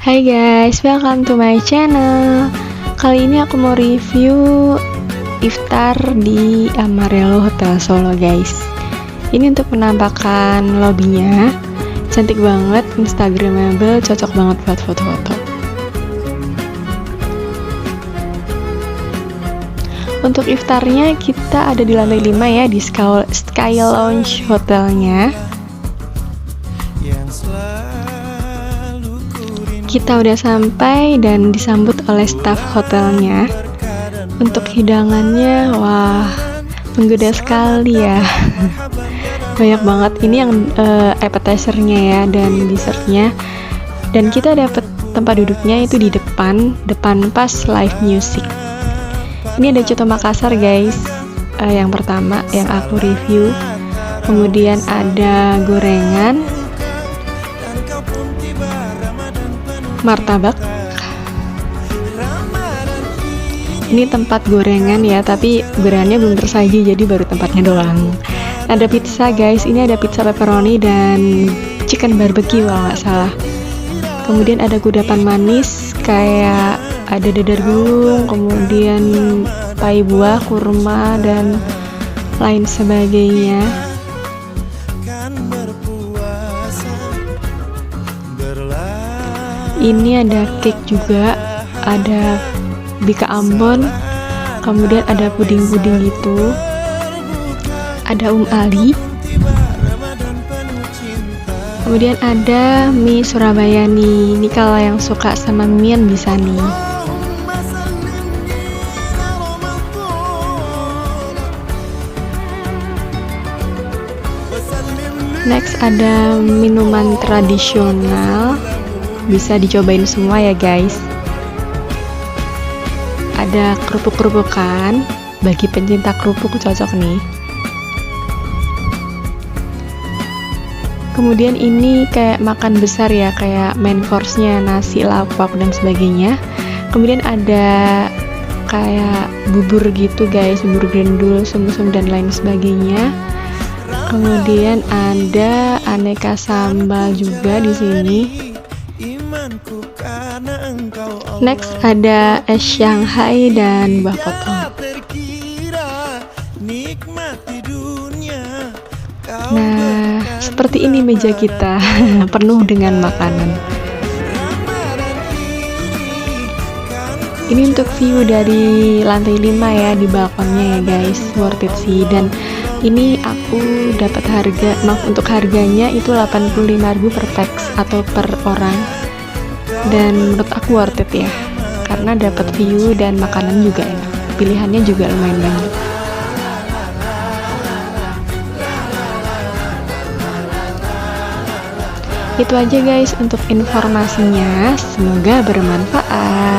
Hai guys, welcome to my channel. Kali ini aku mau review iftar di Amarelo Hotel Solo guys. Ini untuk penampakan lobbynya, cantik banget, instagramable, cocok banget buat foto-foto. Untuk iftarnya kita ada di lantai 5 ya, di Sky Lounge hotelnya. Kita udah sampai dan disambut oleh staf hotelnya. Untuk hidangannya, wah, menggoda sekali ya. Banyak banget. Ini yang appetizer-nya ya dan dessertnya. Dan kita dapat tempat duduknya itu di depan pas live music. Ini ada coto Makassar guys. Yang pertama yang aku review. Kemudian ada gorengan, martabak. Ini tempat gorengan ya, tapi gorengannya belum tersaji, jadi baru tempatnya doang. Ada pizza guys, ini ada pizza pepperoni dan chicken barbecue kalau nggak salah. Kemudian ada kudapan manis, kayak ada dadar gulung, kemudian pai buah, kurma, dan lain sebagainya. Ini ada cake juga, ada bika ambon, kemudian ada puding-puding gitu, ada Ali, kemudian ada mie Surabaya nih. Ini kalau yang suka sama mie bisa nih. Next ada minuman tradisional, bisa dicobain semua ya guys. Ada kerupuk-kerupukan, bagi pencinta kerupuk cocok nih. Kemudian ini kayak makan besar ya, kayak main course-nya, nasi, lauk dan sebagainya. Kemudian ada kayak bubur gitu guys, bubur grendul, sum-sum dan lain sebagainya. Kemudian ada aneka sambal juga di sini. Next ada es Shanghai dan buah potong. Nah, seperti ini meja kita, penuh dengan makanan. Ini untuk view dari lantai 5 ya, di balkonnya ya guys, worth it sih. Dan ini aku dapat untuk harganya itu 85.000 per pax atau per orang. Dan menurut aku worth it ya, karena dapat view dan makanan juga enak, pilihannya juga lumayan banyak. Itu aja guys untuk informasinya, semoga bermanfaat.